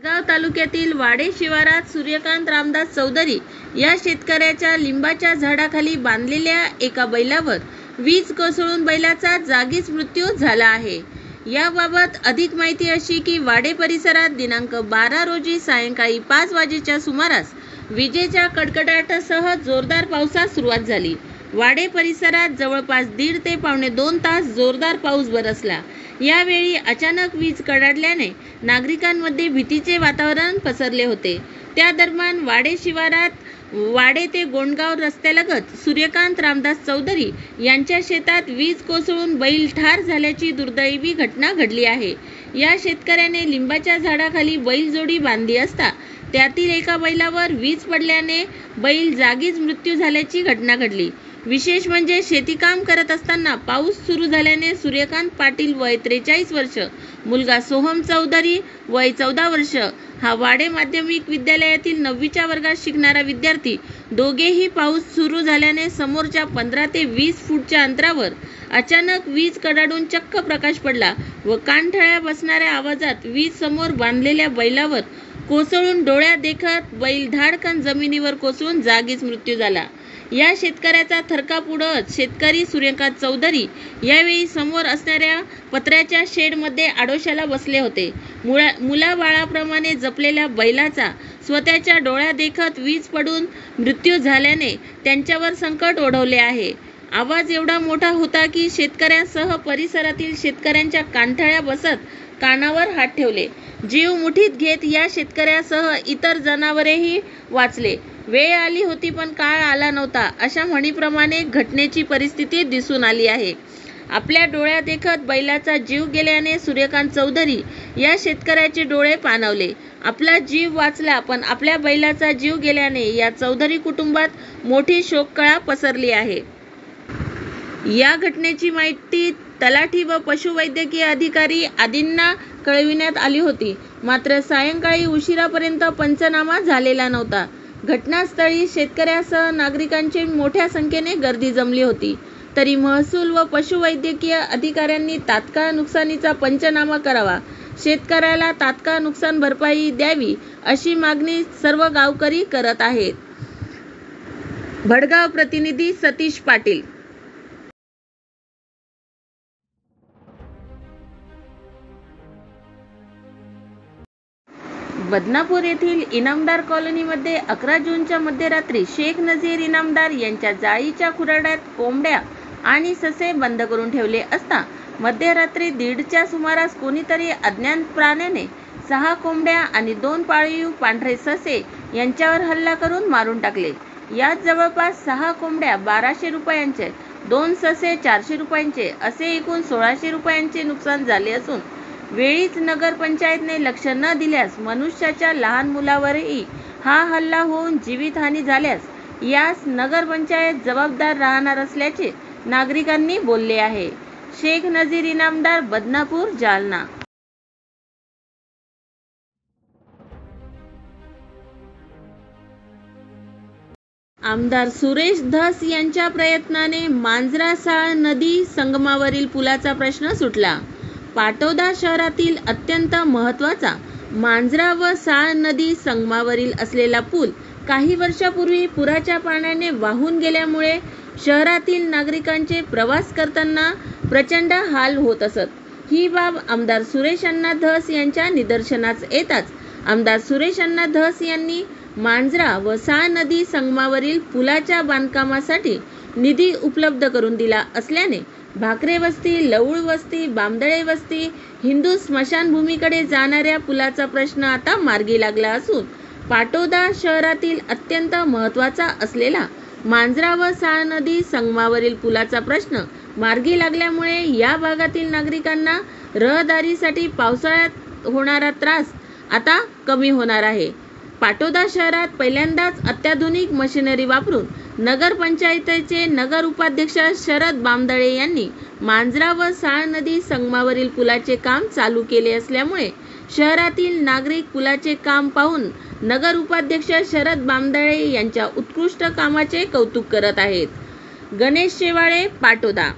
गाव तालुक्यातील वाडे शिवारात सूर्यकांत रामदास चौधरी या शेतकऱ्याच्या लिंबाच्या झाडाखाली बांधलेल्या एका बैलावर वीज कोसळून बैलाचा जागीच मृत्यू झाला आहे। याबाबत अधिक माहिती अशी की वाडे परिसरात दिनांक 12 रोजी सायंकाळी 5 वाजेच्या सुमारास विजेच्या कडकडाटासह जोरदार पावसास सुरुवात झाली। वाडे परिसरात जवळपास 1.5 ते पावणे 2 तास जोरदार पाऊस बरसला। यावेळी अचानक वीज कडाडल्याने नागरिकांमध्ये भीतीचे वातावरण पसरले होते। त्या दरम्यान वाडे शिवारात वाडे ते गोंडगाव रस्त्यालगत सूर्यकांत रामदास चौधरी यांच्या शेतात वीज कोसळून बैल ठार झाल्याची दुर्दैवी घटना घडली आहे। या शेतकऱ्याने लिंबाच्या झाडाखाली बैलजोडी बांधली असता त्यातील एका बैलावर वीज पडल्याने बैल जागीच मृत्यू झाल्याची घटना घडली। विशेष म्हणजे शेतीकाम करत असताना पाऊस सुरू झाल्याने सूर्यकांत पाटील वय 43 वर्ष, मुलगा सोहम चौधरी वय 14 वर्ष हा वाडे माध्यमिक विद्यालयातील 9वीच्या वर्गात शिकणारा विद्यार्थी, दोघेही पाऊस सुरू झाल्याने समोरच्या 15 ते 20 फूटच्या अंतरावर अचानक वीज कडाडून चक्क प्रकाश पडला व कानठळ्या बसणाऱ्या आवाजात वीज समोर बांधलेल्या बैलावर कोसळून डोळ्यात देखत बैल धाडकन जमिनीवर कोसळून जागीच मृत्यू झाला। या शेतकऱ्याचा थरकाप उडत शेतकरी सूर्यकांत चौधरी यावेळी समोर असणाऱ्या पत्र्याच्या शेडमध्ये आडोशाला बसले होते। मुलाबाळाप्रमाणे जपलेल्या बैलाचा स्वतःच्या डोळ्यात देखत वीज पडून मृत्यू झाल्याने त्यांच्यावर संकट ओढवले आहे। आवाज एवढा मोठा होता की शेतकऱ्यांसह परिसरातील शेतकऱ्यांच्या कानठळ्या बसत कानावर हात ठेवले। जीव मुठीत घेत या शेतकऱ्यासह इतर जनावरेही वाचले। वेळ आली होती पण काळ आला नव्हता अशा म्हणीप्रमाणे घटनेची परिस्थिती दिसून आली आहे। आपल्या डोळ्यात देखत बैलाचा जीव गेल्याने सूर्यकांत चौधरी या शेतकऱ्याचे डोळे पाणावले। आपला जीव वाचला पण आपल्या बैलाचा जीव गेल्याने या चौधरी कुटुंबात मोठी शोककळा पसरली आहे। या घटनेची माहिती तलाठी व पशुवैद्यकीय अधिकारी आदींना कळविण्यात आली होती, मात्र सायंकाळी उशिरापर्यंत पंचनामा झालेला नव्हता। घटनास्थळी शेतकऱ्यासह नागरिकांची मोठ्या संख्येने गर्दी जमली होती। तरी महसूल व पशुवैद्यकीय अधिकाऱ्यांनी तात्काळ नुकसानीचा पंचनामा करावा, शेतकऱ्याला तात्काळ नुकसान भरपाई द्यावी अशी मागणी सर्व गावकरी करत आहेत। भडगाव प्रतिनिधी सतीश पाटील। बदनापूर येथील इनामदार कॉलनीमध्ये 11 जूनच्या मध्यरात्री शेख नजीर इनामदार यांच्या जाळीच्या खुराड्यात कोंबड्या आणि ससे बंद करून ठेवले असता मध्यरात्री 1:30च्या सुमारास कोणीतरी अज्ञात प्राण्याने 6 कोंबड्या आणि 2 पाळीव पांढरे ससे यांच्यावर हल्ला करून मारून टाकले। यात जवळपास 6 कोंबड्या 1200 रुपयांचे, 2 ससे 400 रुपयांचे असे एकूण 1600 रुपयांचे नुकसान झाले असून वेळीच नगरपंचायतने लक्ष न दिल्यास मनुष्याच्या लहान मुलावरही हा हल्ला होऊन जीवितहानी झाल्यास यास नगरपंचायत जबाबदार राहणार असल्याचे नागरिकांनी बोलले आहे। शेख नजीर इनामदार, बदनापूर, जालना। आमदार सुरेश धस यांच्या प्रयत्नाने मांजरा-साळ नदी संगमावरील पुलाचा प्रश्न सुटला। पाटोदा शहरातील अत्यंत महत्त्वाचा मांजरा व साळ नदी संगमावरील असलेला पूल काही वर्षापूर्वी पुराच्या पाण्याने वाहून गेल्यामुळे शहरातील नागरिकांचे प्रवास करताना प्रचंड हाल होत असत। ही बाब आमदार सुरेश अण्णा धस यांच्या निदर्शनास येताच आमदार सुरेश अण्णा धस यांनी मांजरा व साळ नदी संगमावरील पुलाच्या बांधकामासाठी निधी उपलब्ध करून दिला असल्याने भाकरे वस्ती, लवळ वस्ती, बामदळे वस्ती, हिंदू स्मशानभूमीकडे जाणाऱ्या पुलाचा प्रश्न आता मार्गी लागला असून पाटोदा शहरातील अत्यंत महत्त्वाचा असलेला मांजरा व साळ नदी संगमावरील पुलाचा प्रश्न मार्गी लागल्यामुळे या भागातील नागरिकांना रहदारीसाठी पावसाळ्यात होणारा त्रास आता कमी होणार आहे। पाटोदा शहरात पहिल्यांदाच अत्याधुनिक मशिनरी वापरून नगरपंचायतीचे नगर उपाध्यक्ष शरद बामदळे यांनी मांजरा व साळ नदी संगमावरील पुलाचे काम चालू केले असल्यामुळे शहरातील नागरिक पुलाचे काम पाहून नगर उपाध्यक्ष शरद बामदळे यांच्या उत्कृष्ट कामाचे कौतुक करत आहेत। गणेश शेवाळे, पाटोदा।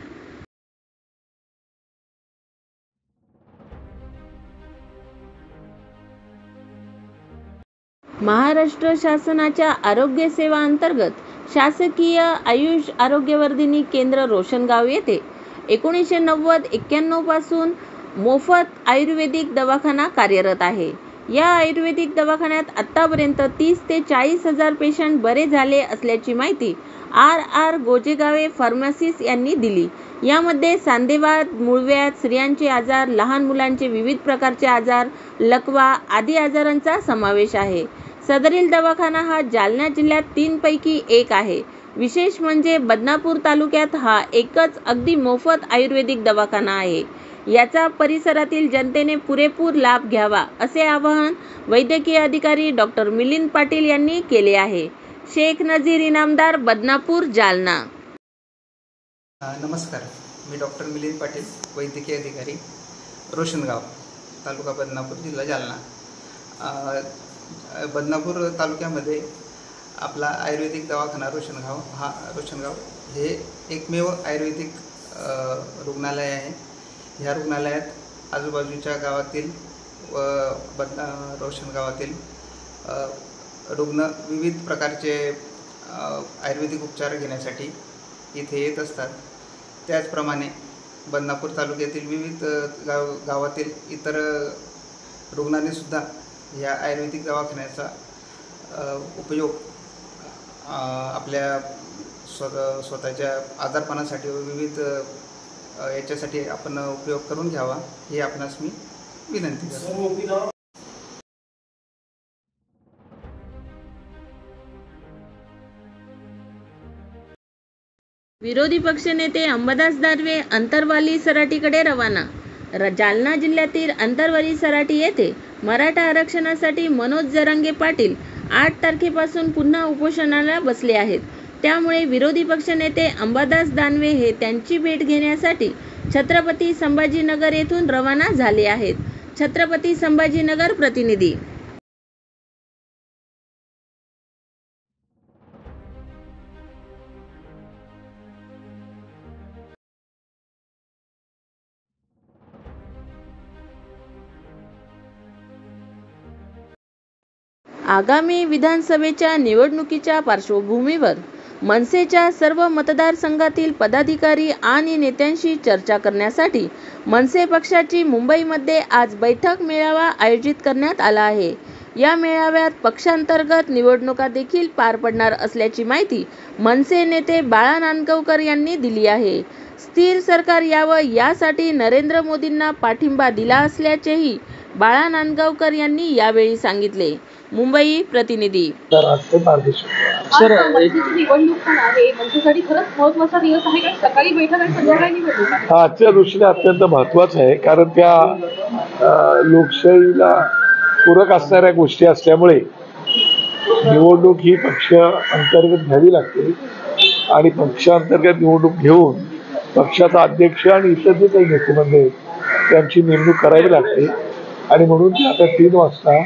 महाराष्ट्र शासनाच्या आरोग्य सेवा अंतर्गत शासकीय आयुष आरोग्यवर्धिनी केंद्र रोशनगाव येथे 1990-91 पासून मोफत आयुर्वेदिक दवाखाना कार्यरत आहे। या आयुर्वेदिक दवाखान्यात आतापर्यंत 30 ते 40 हजार पेशंट बरे झाले असल्याची माहिती RR गोजेगावे फार्मसिस्ट यांनी दिली। यामध्ये सांधेवात, मूळव्याध, स्त्रियांचे आजार, लहान मुलांचे विविध प्रकारचे आजार, लकवा आदी आजारांचा समावेश आहे। सदरील दवाखाना हा जालना जिल्ह्यात 3 पैकी एक आहे। विशेष म्हणजे बदनापूर तालुक्यात हा एकच अगदी मोफत आयुर्वेदिक दवाखाना आहे। याचा परिसरातील जनतेने पुरेपूर लाभ घ्यावा असे आवाहन वैद्यकीय अधिकारी डॉक्टर मिलिंद पाटील यांनी केले आहे। शेख नजीर इनामदार, बदनापूर, जालना। नमस्कार, मी डॉक्टर मिलिंद पाटील, वैद्यकीय अधिकारी, रोशनगाव, तालुका बदनापूर, जिल्हा जालना। बदनापूर तालुक्यामध्ये आपला आयुर्वेदिक दवाखाना रोशनगाव हे एकमेव आयुर्वेदिक रुग्णालय आहे। ह्या रुग्णालयात आजूबाजूच्या गावातील व रोशनगावातील रुग्ण विविध प्रकारचे आयुर्वेदिक उपचार घेण्यासाठी इथे येत असतात। त्याचप्रमाणे बदनापूर तालुक्यातील विविध गावातील इतर रुग्णांनीसुद्धा या आयुर्वेदिक दवाखान्याचा उपयोग आपल्या स्वतःच्या आजारपणासाठी व विविध याच्यासाठी आपण उपयोग करून घ्यावा, हे आपणास मी विनंती करतो। विरोधी पक्षनेते अंबादास दानवे अंतरवाली सराटीकडे रवाना। जालना जिल्ह्यातील अंतरवाली सराटी येथे मराठा आरक्षणासाठी मनोज जरांगे पाटील 8 तारखेपासून पुन्हा उपोषणाला बसले आहेत। त्यामुळे विरोधी पक्षनेते अंबादास दानवे हे त्यांची भेट घेण्यासाठी छत्रपती संभाजीनगर येथून रवाना झाले आहेत। छत्रपती संभाजीनगर प्रतिनिधी। आगामी विधानसभेच्या निवडणुकीच्या पार्श्वभूमीवर मनसेच्या सर्व मतदारसंघातील पदाधिकारी आणि नेत्यांशी चर्चा करण्यासाठी मनसे पक्षाची मुंबईमध्ये आज बैठक मेळावा आयोजित करण्यात आला आहे। या मेळाव्यात पक्षांतर्गत निवडणुका देखील पार पडणार असल्याची माहिती मनसे नेते बाळा नांदगावकर यांनी दिली आहे। स्थिर सरकार यावं यासाठी नरेंद्र मोदींना पाठिंबा दिला असल्याचेही बाळा नांदगावकर यांनी यावेळी सांगितले। मुंबई प्रतिनिधी। सर, निवडणूक पण आहे, मनसेसाठी खरंच महत्त्वाचा दिवस आहे का? सकाळी बैठक आणि संध्याकाळी निवडणूक आहे। हा आजच्या दृष्टीने अत्यंत महत्त्वाचा आहे, कारण त्या लोकशाहीला पूरक असणाऱ्या गोष्टी असल्यामुळे निवडणूक ही पक्ष अंतर्गत घ्यावी लागते आणि पक्षांतर्गत निवडणूक घेऊन पक्षाचा अध्यक्ष आणि इतर जे काही नेते मंडळी त्यांची नेमणूक करावी लागते आणि म्हणून ते आता 3 वाजता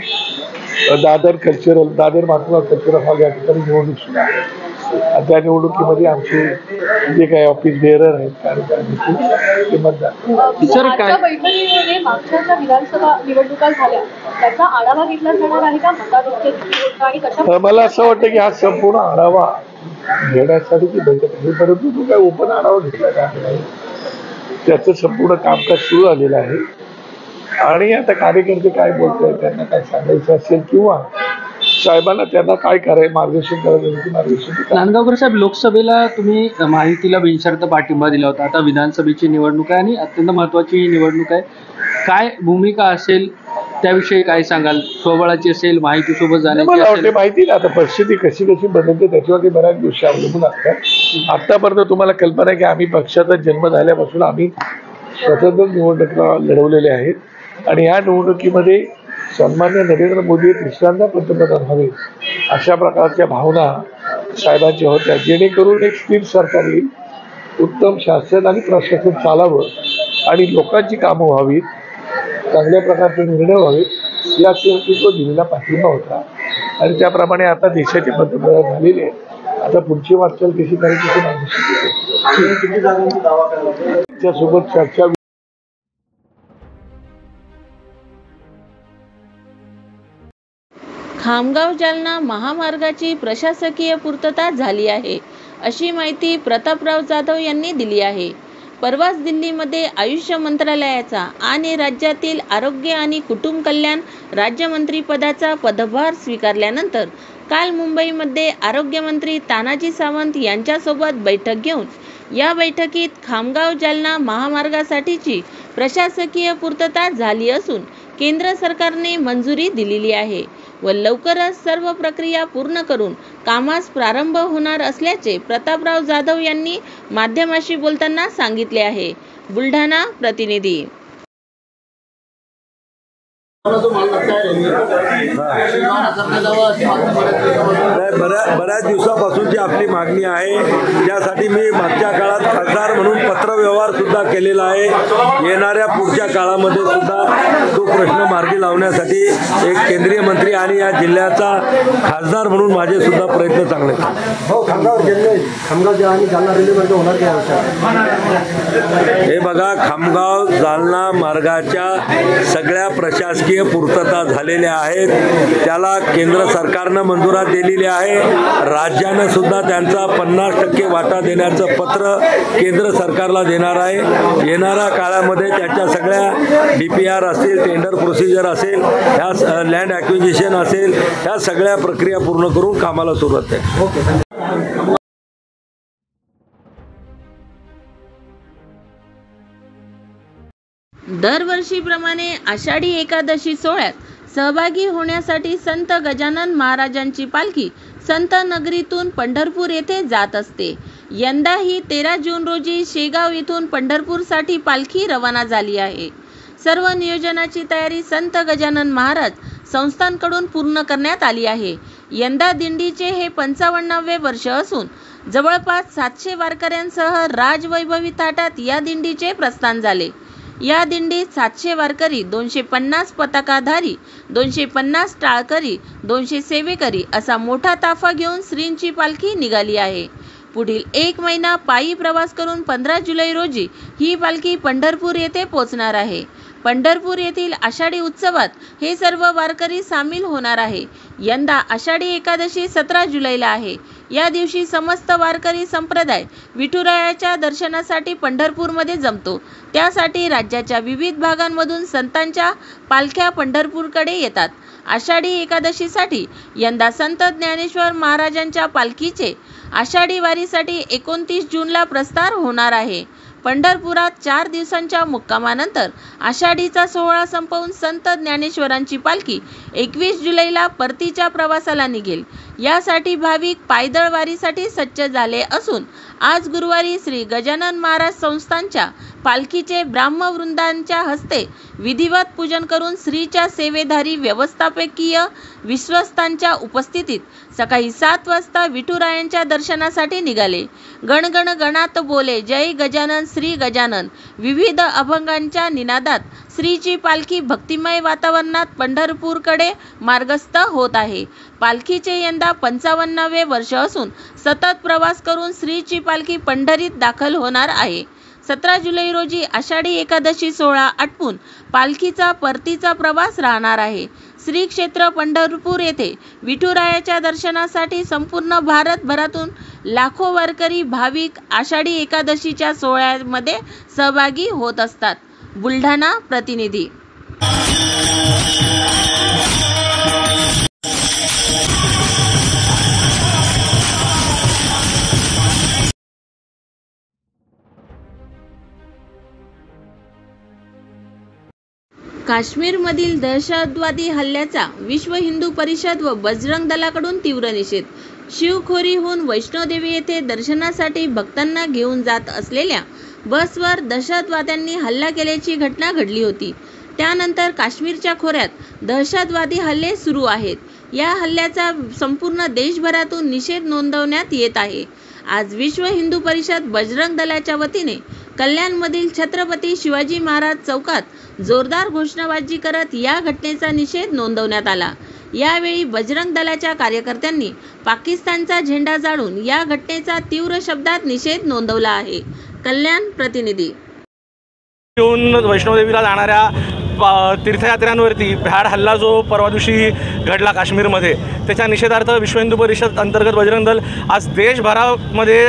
दादर महात्मा कल्चरल हॉल या ठिकाणी निवडणूक सुरू आहे। त्या निवडणुकीमध्ये आमचे जे काही ऑफिस बेअरर आहेत कार्यकर्ते मतदार बैठकीमध्ये मागच्या विधानसभा निवडणुका झाल्या, त्याचा आढावा घेतला जाणार आहे का? मतदार मला असं वाटतं की हा संपूर्ण आढावा घेण्यासाठी ती बैठक आहे, परंतु तो काय ओपन आढावा घेतला जात नाही। त्याचं संपूर्ण कामकाज सुरू झालेलं आहे आणि आता कार्यकर्ते काय बोलतायत, त्यांना काय सांगायचं असेल किंवा साहेबांना त्यांना काय करायचं मार्गदर्शन करायचं मार्गदर्शन। नांदगावकर साहेब, लोकसभेला तुम्ही माहितीला बिनशर्त पाठिंबा दिला होता, आता विधानसभेची निवडणूक आहे आणि अत्यंत महत्त्वाची निवडणूक आहे, काय भूमिका असेल त्याविषयी काय सांगाल? स्वबळाची असेल, माहितीसोबत जाण्याची असेल? माहिती ना, आता परिस्थिती कशी बदलते त्याच्यावरती बऱ्याच गोष्टी अवलंबून असतात। आतापर्यंत तुम्हाला कल्पना आहे की आम्ही पक्षाचा जन्म झाल्यापासून आम्ही स्वतंत्र निवडणुका लढवलेल्या आहेत आणि या निवडणुकीमध्ये सन्मान्य नरेंद्र मोदी तिसऱ्यांदा पंतप्रधान व्हावे अशा प्रकारच्या भावना साहेबांच्या होत्या, जेणेकरून एक स्थिर सरकार येईल, उत्तम शासन आणि प्रशासन चालावं आणि लोकांची कामं व्हावीत, चांगल्या प्रकारचे निर्णय व्हावेत यासाठी तो दिलेला पाठिंबा होता आणि त्याप्रमाणे आता देशाचे पंतप्रधान झालेले आहेत। आता पुढची वाटचाल कशी करायची त्यासोबत चर्चा खामगाव जालना महामार्गाची प्रशासकीय पूर्तता झाली आहे, अशी माहिती प्रतापराव जाधव यांनी दिली आहे. परवाच दिल्लीमध्ये आयुष मंत्रालयाचा आणि राज्यातील आरोग्य आणि कुटुंब कल्याण राज्यमंत्रीपदाचा पदभार स्वीकारल्यानंतर काल मुंबईमध्ये आरोग्यमंत्री तानाजी सावंत यांच्यासोबत बैठक घेऊन या बैठकीत खामगाव जालना महामार्गासाठीची प्रशासकीय पूर्तता झाली असून केंद्र सरकारने मंजुरी दिलेली आहे व लवकरच सर्व प्रक्रिया पूर्ण करून कामास प्रारंभ होणार असल्याचे प्रतापराव जाधव यांनी माध्यमांशी बोलताना सांगितले आहे. बुलढाणा प्रतिनिधी. बऱ्याच दिवसापासूनची आपली मागणी आहे. त्यासाठी मी मागच्या काळात खासदार म्हणून पत्रव्यवहार सुद्धा केलेला आहे. येणाऱ्या पुढच्या काळामध्ये सुद्धा तो प्रश्न मार्गी लावण्यासाठी एक केंद्रीय मंत्री आणि या जिल्ह्याचा खासदार म्हणून माझे सुद्धा प्रयत्न चांगले आहेत. हे बघा, खामगाव जालना मार्गाच्या सगळ्या प्रशासकीय पूर्तता झालेल्या आहेत. त्याला केंद्र सरकारनं मंजुरात दिलेली आहे. राज्यानं सुद्धा त्यांचा 50% वाटा देण्याचं पत्र केंद्र सरकारला देणार आहे. येणाऱ्या काळामध्ये त्याच्या सगळ्या DPR असेल, टेंडर प्रोसिजर असेल, ह्या लँड ॲक्विजिशन असेल, ह्या सगळ्या प्रक्रिया पूर्ण करून कामाला सुरुवात आहे. दरवर्षीप्रमाणे आषाढी एकादशी सोहळ्यात सहभागी होण्यासाठी संत गजानन महाराजांची पालखी संत नगरीतून पंढरपूर येथे जात असते. यंदाही 13 जून रोजी शेगाव येथून पंढरपूरसाठी पालखी रवाना झाली आहे. सर्व नियोजनाची तयारी संत गजानन महाराज संस्थांकडून पूर्ण करण्यात आली आहे. यंदा दिंडीचे हे 55वे वर्ष असून जवळपास 700 वारकऱ्यांसह राजवैभवी थाटात या दिंडीचे प्रस्थान झाले. या दिंडीत 700 वारकरी, 250 पताकाधारी, 250 टाळकरी, 200 सेवेकरी असा मोठा ताफा घेऊन श्रींची पालखी निघाली आहे. पुढील 1 महिना पायी प्रवास करून 15 जुलै रोजी ही पालखी पंढरपूर येथे पोहोचणार आहे. पंढरपूर येथील आषाढी उत्सवात हे सर्व वारकरी सामील होणार आहे. यंदा आषाढी एकादशी 17 जुलैला आहे. या दिवशी समस्त वारकरी संप्रदाय विठुरायाच्या दर्शनासाठी पंढरपूरमध्ये जमतो. त्यासाठी राज्याच्या विविध भागांमधून संतांच्या पालख्या पंढरपूरकडे येतात. आषाढी एकादशीसाठी यंदा संत ज्ञानेश्वर महाराजांच्या पालखीचे आषाढी वारीसाठी 29 जूनला प्रस्थान होणार आहे. पंढरपुरात 4 दिवसांच्या मुक्कामानंतर आषाढीचा सोहळा संपवून संत ज्ञानेश्वरांची पालखी 21 जुलैला परतीच्या प्रवासाला निघेल. यासाठी भाविक पायदळ वारीसाठी सज्ज झाले असून आज गुरुवारी श्री गजानन महाराज संस्थांच्या पालखीचे ब्राह्मवृंदांच्या हस्ते विधिवत पूजन करून श्रीच्या सेवेधारी व्यवस्थापकीय विश्वस्तांच्या उपस्थितीत सकाळी 7 वाजता विठुरायांच्या दर्शनासाठी निघाले. गणगण गणात बोले जय गजानन श्री गजानन विविध अभंगांच्या निनादात श्रीची पालखी भक्तिमय वातावरणात पंढरपूरकडे मार्गस्थ होत आहे. पालखीचे यंदा 55वे वर्ष असून सतत प्रवास करून श्रीची पालखी पंढरीत दाखल होणार आहे. 17 जुलै रोजी आषाढी एकादशी सोहळा आटपून पालखीचा परतीचा प्रवास राहणार आहे. श्री क्षेत्र पंढरपूर येथे विठुरायाच्या दर्शनासाठी संपूर्ण भारतभरातून लाखो वारकरी भाविक आषाढी एकादशीच्या सोहळ्यामध्ये सहभागी होत असतात. बुलढाणा प्रतिनिधी. काश्मीरमधील दहशतवादी हल्ल्याचा विश्व हिंदू परिषद व बजरंग दलाकडून तीव्र निषेध. शिवखोरीहून वैष्णोदेवी येथे दर्शनासाठी भक्तांना घेऊन जात असलेल्या बसवर दहशतवाद्यांनी हल्ला केल्याची घटना घडली होती. त्यानंतर काश्मीरच्या खोऱ्यात दहशतवादी हल्ले सुरू आहेत. या हल्ल्याचा संपूर्ण देशभरातून निषेध नोंदवण्यात येत आहे. आज विश्व हिंदू परिषद बजरंग दलाच्या वतीने कल्याणमधील छत्रपती शिवाजी महाराज चौकात जोरदार घोषणाबाजी करत या घटनेचा निषेध नोंदवण्यात आला. यावेळी बजरंग दलाच्या कार्यकर्त्यांनी पाकिस्तानचा झेंडा जाळून या घटनेचा तीव्र शब्दात निषेध नोंदवला आहे. कल्याण प्रतिनिधी. वैष्णोदेवीला जाणाऱ्या तीर्थयात्र्यांवरती भ्याड हल्ला जो परवा दिवशी घडला काश्मीरमध्ये, त्याच्या निषेधार्थ विश्व हिंदू परिषद अंतर्गत बजरंग दल आज देशभरामध्ये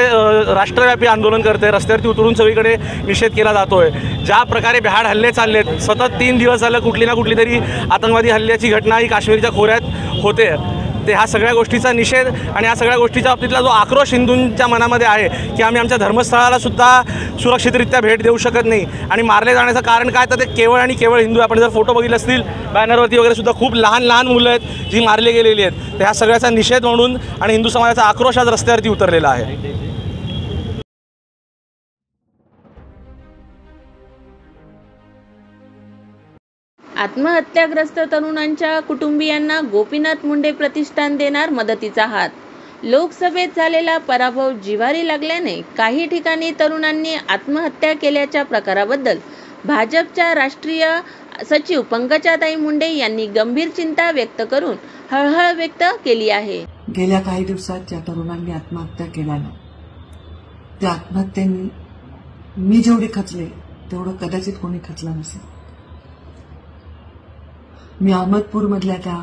राष्ट्रव्यापी आंदोलन करते. रस्त्यावरती उतरून सगळीकडे निषेध केला जातोय. ज्या प्रकारे भ्याड हल्ले चाललेत, सतत 3 दिवस झालं कुठली ना कुठली तरी आतंकवादी हल्ल्याची घटना ही काश्मीरच्या खोऱ्यात होते. ते ह्या सगळ्या गोष्टीचा निषेध आणि ह्या सगळ्या गोष्टीच्या बाबतीतला जो आक्रोश हिंदूंच्या मनामध्ये आहे की आम्ही आमच्या धर्मस्थळाला सुद्धा सुरक्षितरित्या भेट देऊ शकत नाही, आणि मारले जाण्याचं कारण काय, तर ते केवळ आणि केवळ हिंदू. आपण जर फोटो बघितले असतील बॅनरवरती वगैरे सुद्धा खूप लहान लहान मुलं आहेत जी मारली गेलेली आहेत. तर ह्या सगळ्याचा निषेध म्हणून आणि हिंदू समाजाचा आक्रोश आज रस्त्यावरती उतरलेला आहे. आत्महत्याग्रस्त तरुणांच्या कुटुंबियांना गोपीनाथ मुंडे प्रतिष्ठान देणार मदतीचा हात. लोकसभेत झालेला पराभव जिव्हारी लागल्याने काही ठिकाणी तरुणांनी आत्महत्या केल्याच्या प्रकाराबद्दल भाजपच्या राष्ट्रीय सचिव पंकजाताई मुंडे यांनी गंभीर चिंता व्यक्त करून हळहळ व्यक्त केली आहे. गेल्या काही दिवसात ज्या तरुणांनी आत्महत्या केल्यानं, त्या आत्महत्येने मी जेवढी खचले तेवढं कदाचित कोणी खचलं नसेल. मी अहमदपूरमधल्या त्या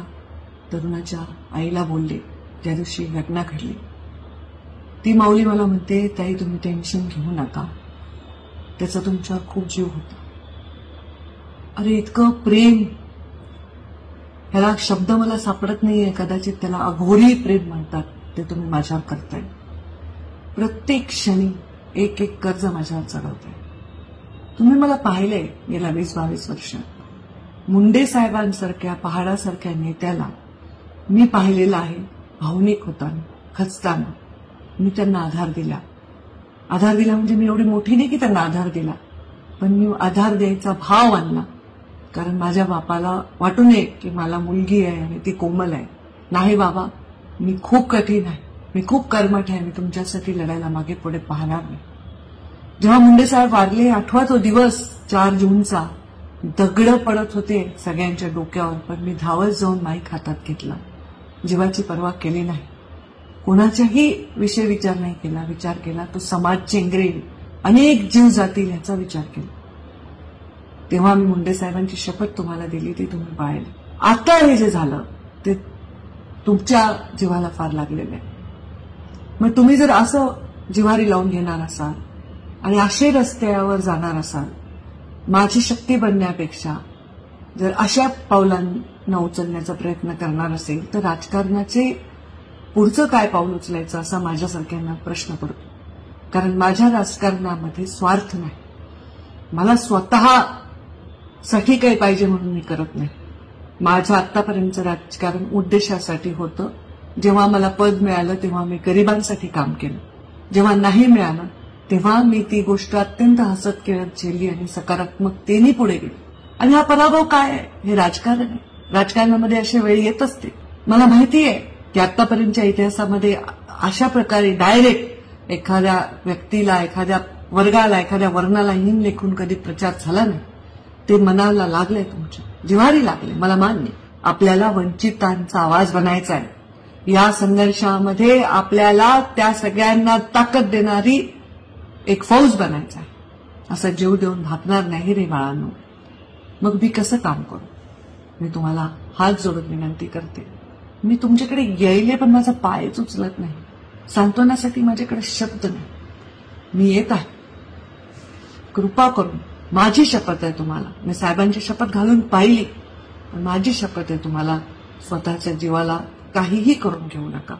तरुणाच्या आईला बोलले ज्या दिवशी घटना घडली. ती माऊली मला म्हणते, ताई तुम्ही टेन्शन घेऊ नका, त्याचा तुमच्यावर खूप जीव होता. अरे इतकं प्रेम, ह्याला शब्द मला सापडत नाहीये, कदाचित त्याला अघोरी प्रेम म्हणतात, ते तुम्ही माझ्यावर करताय. प्रत्येक क्षणी एक एक कर्ज माझ्यावर चढवताय. तुम्ही मला पाहिलंय गेल्या 20-22 वर्ष. मुंडे साहेबांसारख्या पहाडासारख्या नेत्याला मी पाहिलेलं आहे भावनिक होताना, खचताना. मी त्यांना आधार दिला. आधार दिला म्हणजे मी एवढी मोठी नाही की त्यांना आधार दिला, पण मी आधार द्यायचा भाव आणला. कारण माझ्या बापाला वाटू नये की मला मुलगी आहे आणि ती कोमल आहे. नाही बाबा, मी खूप कठीण आहे, मी खूप कर्मठ आहे, मी तुमच्यासाठी लढायला मागे पुढे पाहणार नाही. जेव्हा मुंडे साहेब वारले, आठवा तो दिवस 4 जूनचा, दगडं पडत होते सगळ्यांच्या डोक्यावर, पण मी धावत जाऊन माईक हातात घेतला. जीवाची पर्वा केली नाही, कोणाच्याही विषय विचार नाही केला. विचार केला तो समाज चेंगरेल, अनेक जीव जातील ह्याचा विचार केला. तेव्हा मी मुंडे साहेबांची शपथ तुम्हाला दिली, ती तुम्ही पाळली. आता हे जे झालं ते तुमच्या जीवाला फार लागलेलं आहे. मग तुम्ही जर असं जिव्हारी लावून घेणार असाल आणि असे रस्त्यावर जाणार असाल, माझी शक्ती बनण्यापेक्षा जर अशा पावलांना उचलण्याचा प्रयत्न करणार असेल, तर राजकारणाचे पुढचं काय पाऊल उचलायचं असा माझ्यासारख्यांना प्रश्न पडतो. कारण माझ्या राजकारणामध्ये स्वार्थ नाही. मला स्वतःसाठी काही पाहिजे म्हणून मी करत नाही. माझं आतापर्यंतचं राजकारण उद्देशासाठी होतं. जेव्हा मला पद मिळालं तेव्हा मी गरिबांसाठी काम केलं. जेव्हा नाही मिळालं तेव्हा मी ती गोष्ट अत्यंत हसत खेळत झेलली आणि सकारात्मकतेने पुढे गेली. आणि हा पराभव काय आहे? हे राजकारण आहे. राजकारणामध्ये अशा वेळी येत असते. मला माहिती आहे की आतापर्यंतच्या इतिहासामध्ये अशा प्रकारे डायरेक्ट एखाद्या व्यक्तीला, एखाद्या वर्गाला, एखाद्या वर्णाला हीन लेखून कधी प्रचार झाला नाही. ते मनाला लागलंय, तुमच्या जिव्हारी लागले, मला मान्य. आपल्याला वंचितांचा आवाज बनायचा आहे. या संघर्षामध्ये आपल्याला त्या सगळ्यांना ताकद देणारी एक फौज बनायचा आहे. असं जीव देऊन भागणार नाही रे बाळांनो. मग मी कसं काम करू? मी तुम्हाला हात जोडून विनंती करते. मी तुमच्याकडे येईले, पण माझा पायच उचलत नाही. सांत्वनासाठी माझ्याकडे शब्द नाही. मी येत आहे. कृपा करून, माझी शपथ आहे तुम्हाला, मी साहेबांची शपथ घालून पाहिली, पण माझी शपथ आहे तुम्हाला, स्वतःच्या जीवाला काहीही करून घेऊ नका.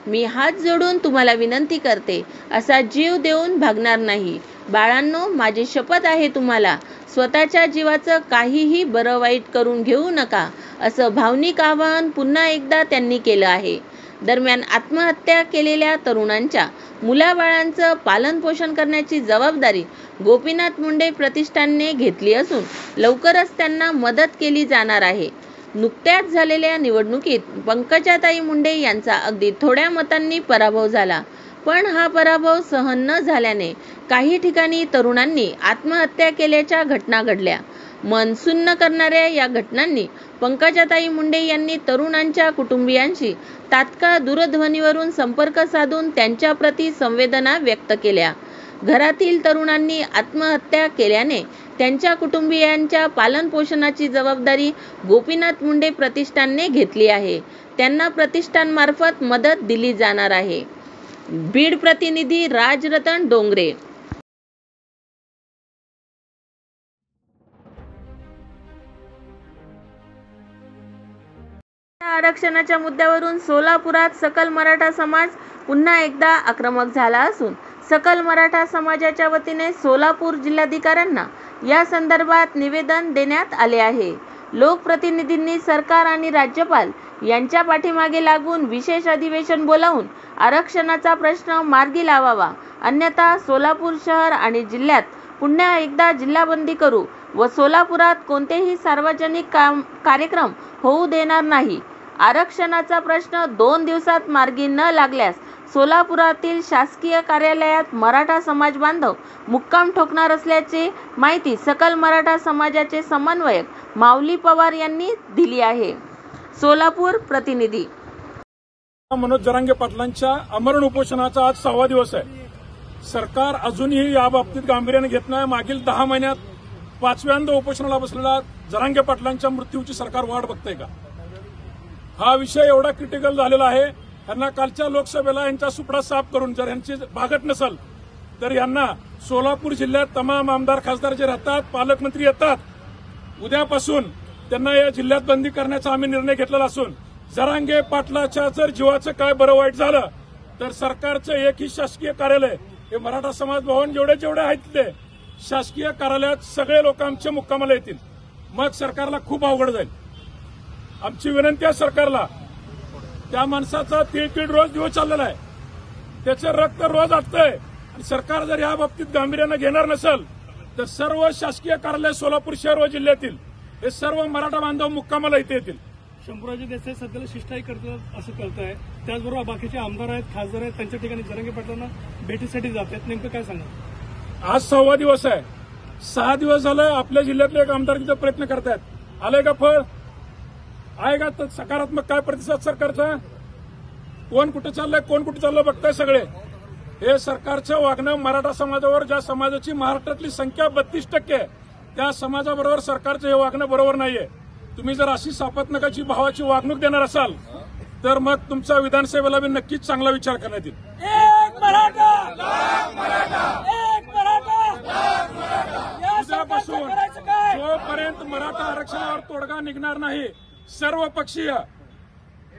मी हात जोडून तुम्हाला विनंती करते, असा जीव देऊन भागणार नाही. बाळांनो, माझी शपथ आहे तुम्हाला, स्वतःच्या जीवाचं काहीही बरं वाईट करून घेऊ नका, असं भावनिक आवाहन पुन्हा एकदा त्यांनी केलं आहे. दरम्यान आत्महत्या केलेल्या तरुणांच्या मुलाबाळांचं पालनपोषण करण्याची जबाबदारी गोपीनाथ मुंडे प्रतिष्ठानने घेतली असून लवकरच त्यांना मदत केली जाणार आहे. नुकत्याच झालेल्या निवडणुकीत पंकजाताई मुंडे यांचा अगदी थोड्या मतांनी पराभव झाला, पण हा पराभव सहन न झाल्याने काही ठिकाणी तरुणांनी आत्महत्या केल्याच्या घटना घडल्या. मन सुन्न करणाऱ्या या घटनांनी पंकजाताई मुंडे यांनी तरुणांच्या कुटुंबियांशी तात्काळ दूरध्वनीवरून संपर्क साधून त्यांच्याप्रती संवेदना व्यक्त केल्या. घरातील तरुणांनी आत्महत्या केल्याने त्यांच्या कुटुंबियांच्या पालनपोषणाची जबाबदारी गोपीनाथ मुंडे प्रतिष्ठानने घेतली आहे. त्यांना प्रतिष्ठानमार्फत मदत दिली जाणार आहे. बीड प्रतिनिधी राजरतन डोंगरे. आरक्षणाच्या मुद्द्यावरून सोलापुरात सकल मराठा समाज पुन्हा एकदा आक्रमक झाला असून सकल मराठा समाजाच्या वतीने सोलापूर जिल्हाधिकाऱ्यांना या संदर्भात निवेदन देण्यात आले आहे. लोकप्रतिनिधींनी सरकार आणि राज्यपाल यांच्या पाठीमागे लागून विशेष अधिवेशन बोलावून आरक्षणाचा प्रश्न मार्गी लावावा, अन्यथा सोलापूर शहर आणि जिल्ह्यात पुन्हा एकदा जिल्हाबंदी करू व सोलापुरात कोणतेही सार्वजनिक कार्यक्रम होऊ देणार नाही. आरक्षणाचा प्रश्न 2 दिवसात मार्गी न लागल्यास सोलापुरातील शासकीय कार्यालयात मराठा समाज बांधव मुक्काम ठोकणार असल्याची माहिती सकल मराठा समाजाचे समन्वयक माऊली पवार यांनी दिली आहे. सोलापूर प्रतिनिधी. मनोज जरांगे पाटलांच्या आमरण उपोषणाचा आज 6वा दिवस आहे. सरकार अजूनही या बाबतीत गांभीर्याने घेत नाही. मागील 10 महिन्यात 5व्यांदा उपोषणाला बसलेला जरांगे पाटलांच्या मृत्यूची सरकार वाट बघतंय का? हा विषय एवढा क्रिटिकल झालेला आहे. यांना कालच्या लोकसभेला यांचा सुपडा साफ करून जर यांची भागत नसेल तर यांना सोलापूर जिल्ह्यात तमाम आमदार खासदार जे राहतात, पालकमंत्री येतात, उद्यापासून त्यांना या जिल्ह्यात बंदी करण्याचा आम्ही निर्णय घेतलेला असून जरांगे पाटलाच्या जर जीवाचं काय बरं वाईट झालं तर सरकारचं एकही शासकीय कार्यालय हे मराठा समाज भवन जेवढे आहेत ते शासकीय कार्यालयात सगळे लोक आमच्या मुक्कामाला येतील. मग सरकारला खूप अवघड जाईल. आमची विनंती आहे सरकारला, त्या माणसाचा तीळ रोज दिवस चाललेला आहे, त्याचं रक्त रोज आटतंय आणि सरकार जर या बाबतीत गांभीर्यानं घेणार नसेल तर सर्व शासकीय कार्यालय सोलापूर शहर व जिल्ह्यातील हे सर्व मराठा बांधव मुक्कामाला इथे येतील. शंभूराजे देसाई सध्याला शिष्टाई करतात असं कळतंय. त्याचबरोबर बाकीचे आमदार आहेत, खासदार आहेत, त्यांच्या ठिकाणी जरांगे पाटलांना भेटीसाठी जातात. नेमकं काय सांगा? आज 6वा दिवस आहे. 6 दिवस झालं आपल्या जिल्ह्यातले एक आमदार तिथे प्रयत्न करतायत. आलंय का फळ? आहे का सकारात्मक काय प्रतिसाद सरकारचा? कोण कुठे चाललंय, कोण कुठे चाललंय बघताय सगळे. हे सरकारचं वागणं मराठा समाजावर, ज्या समाजाची महाराष्ट्रातली संख्या 32% आहे, त्या समाजाबरोबर सरकारचं हे वागणं बरोबर नाहीये. तुम्ही जर अशी सापत्नकाची भावाची वागणूक देणार असाल तर मग तुमचा विधानसभेला बी नक्कीच चांगला विचार करण्यात येईल. उद्यापासून जोपर्यंत मराठा आरक्षणावर तोडगा निघणार नाही, सर्व पक्षीय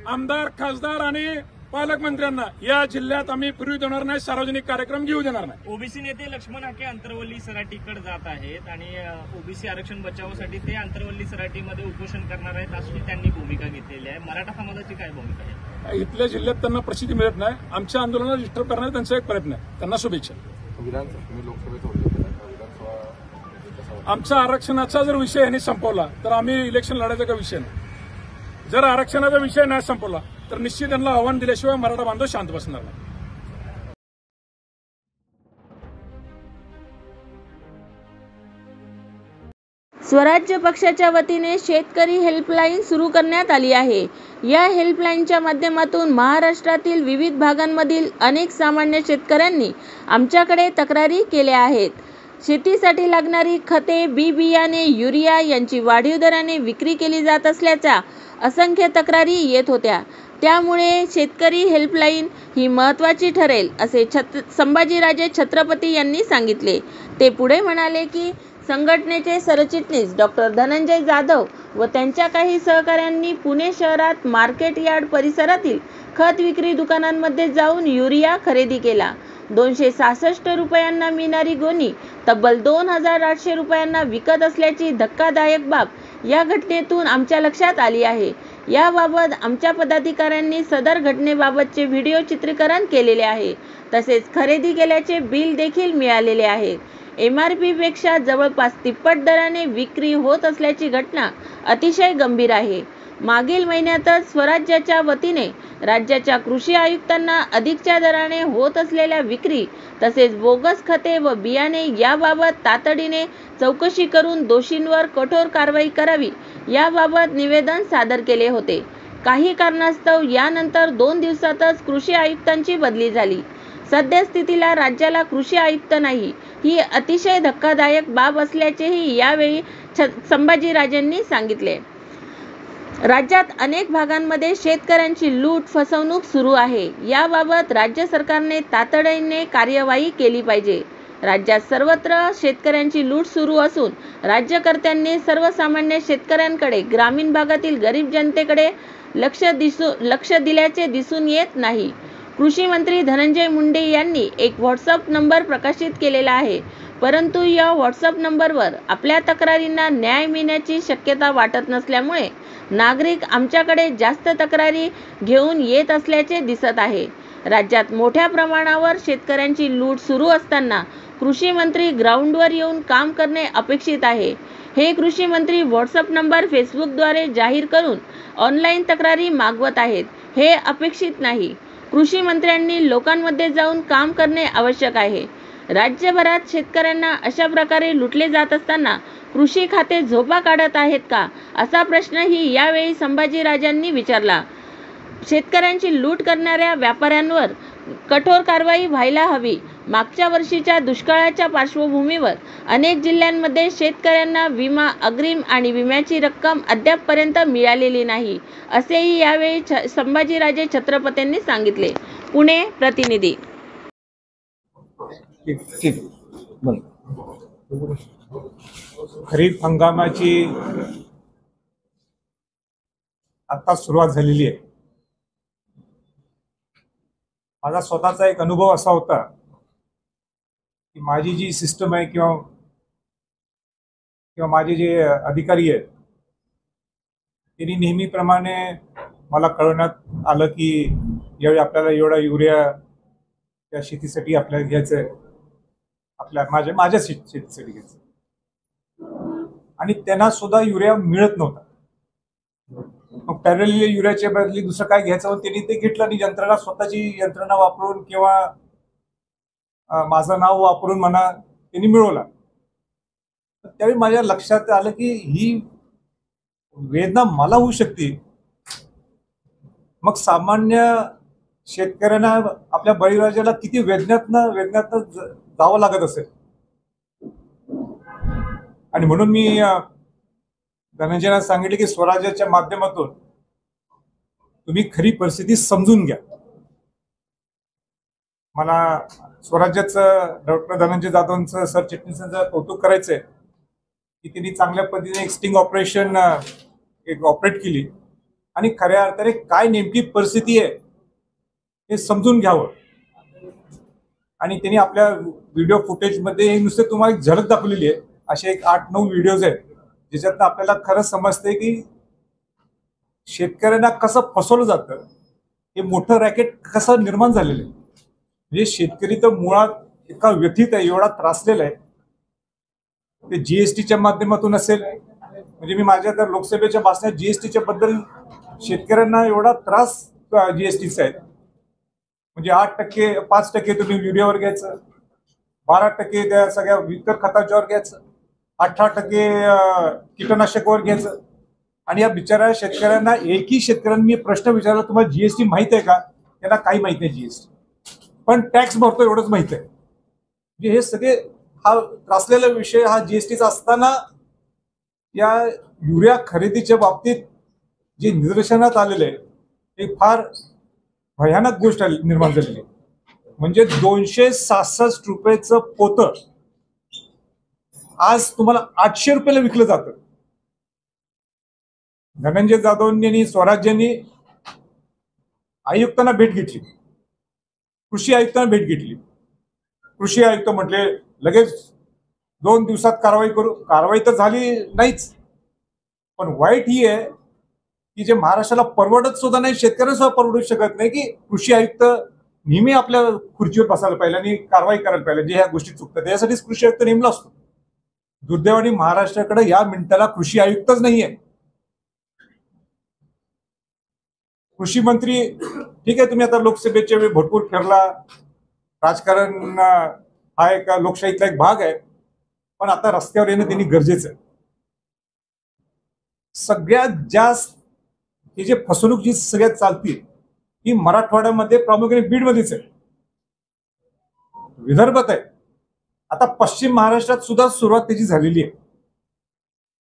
आमदार, खासदार आणि पालकमंत्र्यांना या जिल्ह्यात आम्ही फिरू देणार नाही, सार्वजनिक कार्यक्रम घेऊ देणार नाही. ओबीसी नेते लक्ष्मण हाके अंतरवली सराटीकडे जात आहेत आणि ओबीसी आरक्षण बचावासाठी ते अंतरवली सराटीमध्ये उपोषण करणार आहेत अशी त्यांनी भूमिका घेतलेली आहे. मराठा समाजाची काय भूमिका आहे? इथल्या जिल्ह्यात त्यांना प्रसिद्धी मिळत नाही. आमच्या आंदोलनाला डिस्टर्ब करण्याचा त्यांचा एक प्रयत्न आहे. त्यांना शुभेच्छा. आमचा आरक्षणाचा जर विषय यांनी संपवला तर आम्ही इलेक्शन लढायचा का विषय नाही. जर आरक्षणाचा विषय नाही संपवला तर निश्चित त्यांना आव्हान दिल्याशिवाय मराठा बांधव शांत बसणार नाही. स्वराज्य पक्षाच्या वतीने शेतकरी हेल्पलाईन सुरू करण्यात आली आहे. या हेल्पलाईनच्या माध्यमातून महाराष्ट्रातील विविध भागांमधील अनेक सामान्य शेतकऱ्यांनी आमच्याकडे तक्रारी केल्या आहेत. शेतीसाठी लागणारी खते, बी बियाणे, युरिया यांची वाढीव दराने विक्री केली जात असल्याच्या असंख्य तक्रारी येत होत्या. त्यामुळे शेतकरी हेल्पलाईन ही महत्त्वाची ठरेल असे संभाजीराजे छत्रपती यांनी सांगितले. ते पुढे म्हणाले की संघटनेचे सरचिटणीस डॉक्टर धनंजय जाधव व त्यांच्या काही सहकाऱ्यांनी पुणे शहरात मार्केट यार्ड परिसरातील खत विक्री दुकानांमध्ये जाऊन युरिया खरेदी केला. 266 रुपयांना मिळणारी गोणी तब्बल 2800 रुपयांना विकत असल्याची धक्कादायक बाब या घटनेतून आमच्या लक्षात आली आहे. याबाबत आमच्या पदाधिकाऱ्यांनी सदर घटनेबाबतचे व्हिडिओ चित्रीकरण केलेले आहे. तसेच खरेदी केल्याचे बिल देखील मिळालेले आहे. MRP पेक्षा जवळपास तिप्पट दराने विक्री होत असल्याची घटना अतिशय गंभीर आहे. मागील महिन्यातच स्वराज्याच्या वतीने राज्याच्या कृषी आयुक्तांना अधिकच्या दराने होत असलेल्या विक्री तसेच बोगस खते व बियाणे याबाबत तातडीने चौकशी करून दोषींवर कठोर कारवाई करावी याबाबत निवेदन सादर केले होते. काही कारणास्तव यानंतर 2 दिवसातच कृषी आयुक्तांची बदली झाली. सद्यस्थितीला राज्याला कृषी आयुक्त नाही, ही अतिशय धक्कादायक बाब असल्याचेही यावेळी संभाजीराजेंनी सांगितले. राज्यात अनेक भागांमध्ये शेतकऱ्यांची लूट फसवणूक सुरू आहे. याबाबत राज्य सरकारने तातडीने कार्यवाही केली पाहिजे. राज्यात सर्वत्र शेतकऱ्यांची लूट सुरू असून राज्यकर्त्यांनी सर्वसामान्य शेतकऱ्यांकडे, ग्रामीण भागातील गरीब जनतेकडे लक्ष दिल्याचे दिसून येत नाही. कृषी मंत्री धनंजय मुंडे यांनी एक व्हॉट्सअप नंबर प्रकाशित केलेला आहे, परंतु या व्हॉट्सअप नंबरवर आपल्या तक्रारींना न्याय मिळण्याची शक्यता वाटत नसल्यामुळे नागरिक आमच्याकडे जास्त तक्रारी घेऊन येत असल्याचे दिसत आहे. राज्यात मोठ्या प्रमाणावर शेतकऱ्यांची लूट सुरू असताना कृषी मंत्री ग्राउंडवर येऊन काम करणे अपेक्षित आहे. हे कृषी मंत्री व्हॉट्सअप नंबर फेसबुकद्वारे जाहीर करून ऑनलाईन तक्रारी मागवत आहेत, हे अपेक्षित नाही. कृषी मंत्र्यांनी लोकांमध्ये जाऊन काम करणे आवश्यक आहे. राज्यभरात शेतकऱ्यांना अशा प्रकारे लुटले जात असताना कृषी खाते झोपा काढत आहेत का, असा प्रश्नही यावेळी संभाजीराजांनी विचारला. शेतकऱ्यांची लूट करणाऱ्या व्यापाऱ्यांवर कठोर कारवाई व्हायला हवी. मागच्या वर्षीच्या दुष्काळाच्या पार्श्वभूमीवर अनेक जिल्ह्यांमध्ये शेतकऱ्यांना विमा अग्रिम आणि विम्याची रक्कम अद्यापपर्यंत मिळालेली नाही, असेही यावेळी संभाजीराजे छत्रपतींनी सांगितले. पुणे प्रतिनिधी. खरीप हंगामाची आता सुरुवात झालेली आहे. माझा स्वतःचा एक अनुभव असा होता की माझी जी सिस्टम आहे किंवा माझे जे अधिकारी आहेत त्यांनी नेहमीप्रमाणे मला कळवण्यात आलं की यावेळी आपल्याला एवढा युरिया त्या शेतीसाठी आपल्याला घ्यायचं आहे, माझ्या शेतीसाठी घ्यायचं, आणि त्यांना सुद्धा युरिया मिळत नव्हता. मग पॅरलली युरियाच्या बदली दुसरं काय घ्यायचं म्हणून त्यांनी ते घेतलं आणि यंत्रणा, स्वतःची यंत्रणा वापरून किंवा माझं नाव वापरून म्हणा त्यांनी मिळवला. त्यावेळी माझ्या लक्षात आलं की ही वेदना मला होऊ शकते. मग सामान्य शेतकऱ्यांना आपल्या बळीराजाला किती वेदनातनं जावं लागत असेल. आणि म्हणून मी धनंजयला सांगितले की स्वराज्याच्या माध्यमातून तुम्ही खरी परिस्थिती समजून घ्या. मला स्वराज्याचं डॉक्टर धनंजय जाधवांचं, सरचिटणीसांचं कौतुक करायचंय की त्यांनी चांगल्या पद्धतीने एक स्टिंग ऑपरेशन ऑपरेट केली आणि खऱ्या अर्थाने काय नेमकी परिस्थिती आहे हे समजून घ्यावं. आणि त्यांनी आपल्या व्हिडिओ फुटेजमध्ये नुसते तुम्हाला एक झलक दाखवलेली आहे. असे एक 8-9 व्हिडिओज आहेत ज्याच्यातनं आपल्याला खरं समजतंय की शेतकऱ्यांना कसं फसवलं जातं, हे मोठं रॅकेट कसं निर्माण झालेलं आहे. म्हणजे शेतकरी तर मुळात इतका व्यथित आहे, एवढा त्रासलेला आहे. ते जीएसटीच्या माध्यमातून असेल, म्हणजे मी माझ्या तर लोकसभेच्या भाषणात जीएसटीच्या बद्दल शेतकऱ्यांना एवढा त्रास जीएसटीचा आहे. म्हणजे 8%, 5% तुम्ही युरियावर घ्यायचं, 12% त्या सगळ्या इतर खताच्यावर घ्यायचं, 18% कीटकनाशकावर घ्यायचं. आणि या बिचाऱ्या शेतकऱ्यांना, एकही शेतकऱ्यांना मी प्रश्न विचारला, तुम्हाला जीएसटी माहित आहे का? त्यांना काही माहित नाही जीएसटी, पण टॅक्स भरतो एवढंच माहित आहे. म्हणजे हे सगळे हा त्रासलेला विषय हा जीएसटीचा असताना या युरिया खरेदीच्या बाबतीत जे निदर्शनात आलेलं आहे ते फार भयानक गोष्ट निर्माण झालेली आहे. म्हणजे 266 रुपयाचं पोतं आज तुम्हाला 800 रुपयाला विकलं जातं. धनंजय जाधवांनी आणि स्वराज्यांनी आयुक्तांना भेट घेतली, कृषी आयुक्तांना भेट घेतली. कृषी आयुक्त म्हटले लगेच 2 दिवसात कारवाई करू. कारवाई तर झाली नाहीच, पण वाईट ही आहे की जे महाराष्ट्राला परवडत सुद्धा नाही, शेतकऱ्यांना सुद्धा परवडू शकत नाही, की कृषी आयुक्त नेहमी आपल्या खुर्चीवर बसायला पाहिजे आणि कारवाई करायला पाहिजे जे ह्या गोष्टी चुकतात. यासाठीच कृषी आयुक्त नेमला असतो. दुर्दैवाने महाराष्ट्राकडे या मिनिटाला कृषी आयुक्तच नाहीये. कृषी मंत्री ठीक आहे, तुम्ही आता लोकसभेच्या वेळी भरपूर फिरला, राजकारण हा एक लोकशाहीतला एक भाग आहे, पण आता रस्त्यावर येणं त्यांनी गरजेचं आहे. सगळ्यात जास्त ही जे फसवणूक जी सगळ्यात चालती ही मराठवाड्यामध्ये प्रामुख्याने बीडमध्येच आहे. विदर्भात आहे, आता पश्चिम महाराष्ट्रात सुद्धा सुरुवात त्याची झालेली आहे.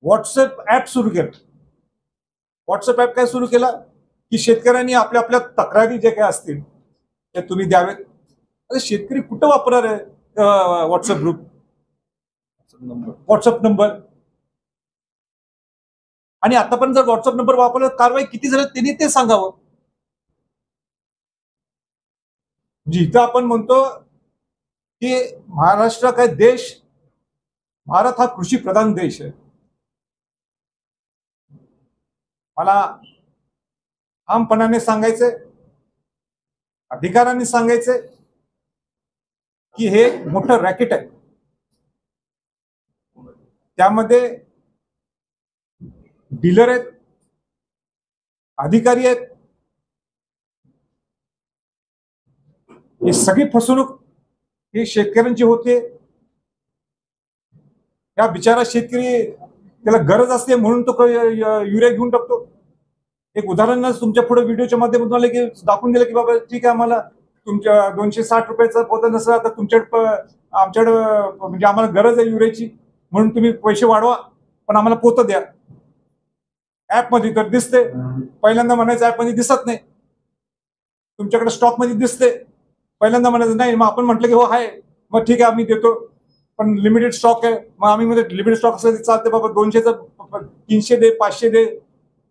व्हॉट्सअप ऍप सुरू केलं. व्हॉट्सअप ऍप काय सुरू केला की शेतकऱ्यांनी आपल्या आपल्या तक्रारी जे काय असतील ते तुम्ही द्यावेत. अरे शेतकरी कुठं वापरणार आहे व्हॉट्सअप ग्रुप, व्हॉट्सअप नंबर? आणि आतापर्यंत जर व्हॉट्सअप नंबर वापरला कारवाई किती झाली त्यांनी ते सांगावं. जिथं आपण म्हणतो की महाराष्ट्र काय देश, भारत हा कृषी प्रधान देश आहे. मला ठामपणाने सांगायचंय, अधिकारांनी सांगायचंय की हे मोठं रॅकेट आहे. त्यामध्ये डीलर आहेत, अधिकारी आहेत, ही सगळी फसवणूक ही शेतकऱ्यांची होते. या बिचारा शेतकरी त्याला गरज असते म्हणून तो युरिया घेऊन टाकतो. एक उदाहरण तुमच्या पुढे व्हिडिओच्या माध्यमातून आले की दाखवून दिलं की बाबा ठीक आहे, आम्हाला तुमच्या 260 रुपयाचा पोता नसला तर तुमच्याकडे आमच्याकडे म्हणजे आम्हाला गरज आहे युरियाची म्हणून तुम्ही पैसे वाढवा पण आम्हाला पोतं द्या. ऍपमध्ये तर दिसते, पहिल्यांदा म्हणायचं ऍपमध्ये दिसत नाही. तुमच्याकडे स्टॉकमध्ये दिसते, पहिल्यांदा म्हणायचं नाही. मग आपण म्हटलं की हो आहे, मग ठीक आहे आम्ही देतो पण लिमिटेड स्टॉक आहे. मग आम्ही मध्ये लिमिटेड स्टॉक असलं चालते बाबा, 200चा 300 दे, 500 दे,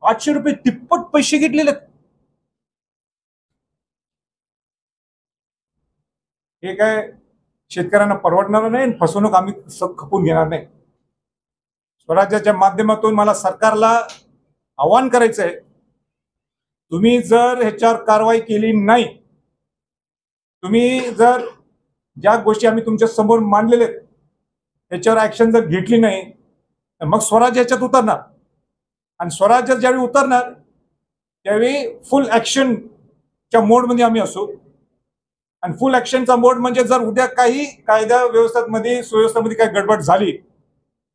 800 रुपये तिप्पट पैसे घेतलेले. हे काय शेतकऱ्यांना परवडणार नाही, फसवणूक आम्ही खपून घेणार नाही. स्वराज्याच्या माध्यमातून मला सरकारला आवाहन करायचं आहे, तुम्ही जर ह्याच्यावर कारवाई केली नाही, तुम्ही जर ज्या गोष्टी आम्ही तुमच्या समोर मांडलेल्या आहेत त्याच्यावर ऍक्शन जर घेतली नाही तर मग स्वराज्य ह्याच्यात उतरणार. आणि स्वराज्यात ज्यावेळी उतरणार त्यावेळी फुल ऍक्शनच्या मोडमध्ये आम्ही असू. आणि फुल ऍक्शनचा मोड म्हणजे जर उद्या काही कायदा व्यवस्थेमध्ये सुव्यवस्थेमध्ये काही गडबड झाली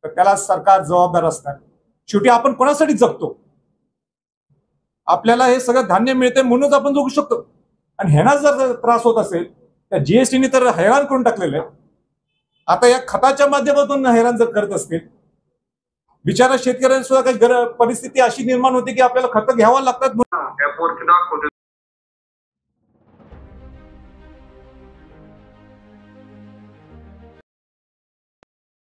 तर त्याला सरकार जबाबदार असणार. शेवटी आपण कोणासाठी जगतो? आपल्याला हे सगळं धान्य मिळते म्हणूनच आपण जगू शकतो. आणि ह्यांना जर त्रास होत असेल त्या जीएसटीने तर हैराण करून टाकलेलं आहे. आता या खताच्या माध्यमातून हैराण जर करत असतील, बिचारा शेतकऱ्यांना सुद्धा काही परिस्थिती अशी निर्माण होते की आपल्याला खतं घ्यावं लागतात.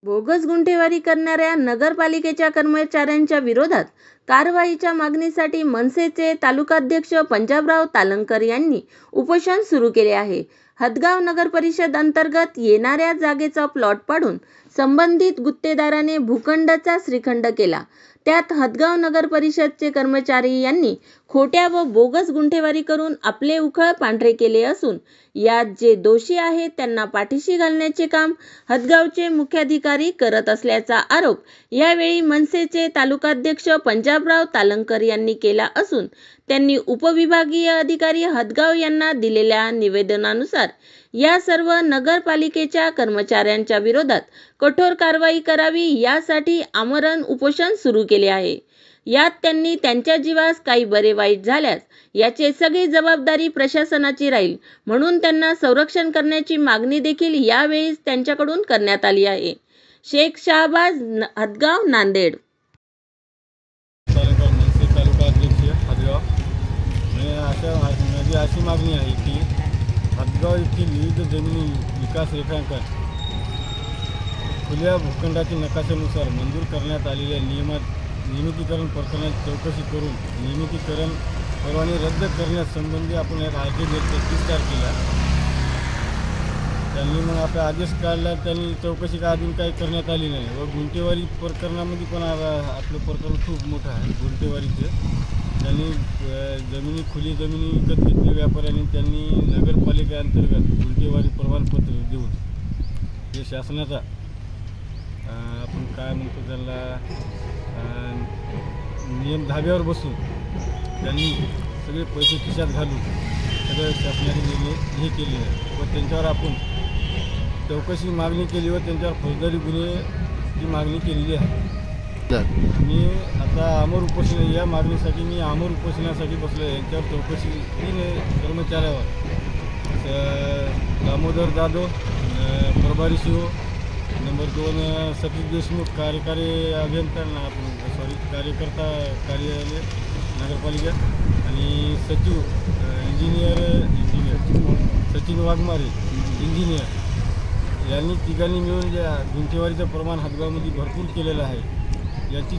बोगस गुंठेवारी करणाऱ्या नगरपालिकेच्या कर्मचाऱ्यांच्या विरोधात कारवाईच्या मागणीसाठी मनसेचे तालुकाध्यक्ष पंजाबराव तालंकर यांनी उपोषण सुरू केले आहे. हदगाव नगर परिषद अंतर्गत येणाऱ्या जागेचा प्लॉट पाडून संबंधित गुत्तेदाराने भूखंडाचा श्रीखंड केला. त्यात हदगाव नगर परिषदचे कर्मचारी यांनी खोट्या व बोगस गुंठेवारी करून आपले उखळ पांढरे केले असून यात जे दोषी आहेत त्यांना पाठीशी घालण्याचे काम हदगावचे मुख्याधिकारी करत असल्याचा आरोप यावेळी मनसेचे तालुकाध्यक्ष पंजाबराव तालंकर यांनी केला असून त्यांनी उपविभागीय अधिकारी हदगाव यांना दिलेल्या निवेदनानुसार या सर्व नगरपालिकेच्या कर्मचाऱ्यांच्या विरोधात कठोर कारवाई करावी यासाठी आमरण उपोषण सुरू केले आहे. यात त्यांनी त्यांच्या जीवास काही बरे वाईट झाल्यास याची सगळी जबाबदारी प्रशासनाची राहील म्हणून त्यांना संरक्षण करण्याची मागणी देखील यावेळी त्यांच्याकडून करण्यात आली आहे. शेख शाहबाज, हदगाव, नांदेड. माझी अशी मागणी आहे की हदगाव येथील विविध जमिनी विकास रेखांकन खुल्या भूखंडातील नकाशानुसार मंजूर करण्यात आलेल्या नियमितीकरण प्रकरणाची चौकशी करून नियमितीकरण परवाने रद्द करण्यासंबंधी आपण एक आदेश 33 तारखेला त्यांनी मग आपला आदेश काढला. त्यांनी चौकशी का अजून काही करण्यात आली नाही. व गुंठेवारी प्रकरणामध्ये पण आपलं प्रकरण खूप मोठं आहे गुंठेवारीचं. त्यांनी खुली जमिनी विकत घेतली व्यापाऱ्यांनी. त्यांनी नगरपालिकेअंतर्गत गुंठेवारी प्रमाणपत्र देऊन हे शासनाचा आपण काय म्हणतो त्याला नियम धाब्यावर बसून त्यांनी सगळे पैसे खिशात घालून सगळं शासनाने निर्णय हे केले आहे. व त्यांच्यावर आपण चौकशी मागणी केली व त्यांच्यावर फौजदारी गुन्हेची मागणी केलेली आहे. मी आता अमर उपोषण या मागणीसाठी मी अमर उपोषणासाठी बसलो आहे. यांच्यावर चौकशी 3 कर्मचाऱ्यावर दामोदर जाधव, प्रभारी CO, नंबर 2 सतीश देशमुख कार्यकारी अभियंता कार्यकर्ता कार्यालय नगरपालिका आणि सचिव इंजिनियर सचिन वाघमारे इंजिनियर यांनी तिघांनी मिळून जे गुंठेवारीचं प्रमाण हदगावमध्ये भरपूर केलेलं आहे याची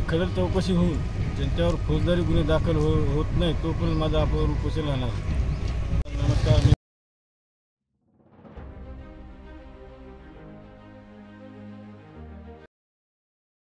खडक चौकशी होऊन त्यांच्यावर फौजदारी गुन्हे दाखल होत नाही तोपर्यंत माझा आपण उपोषण राहणार.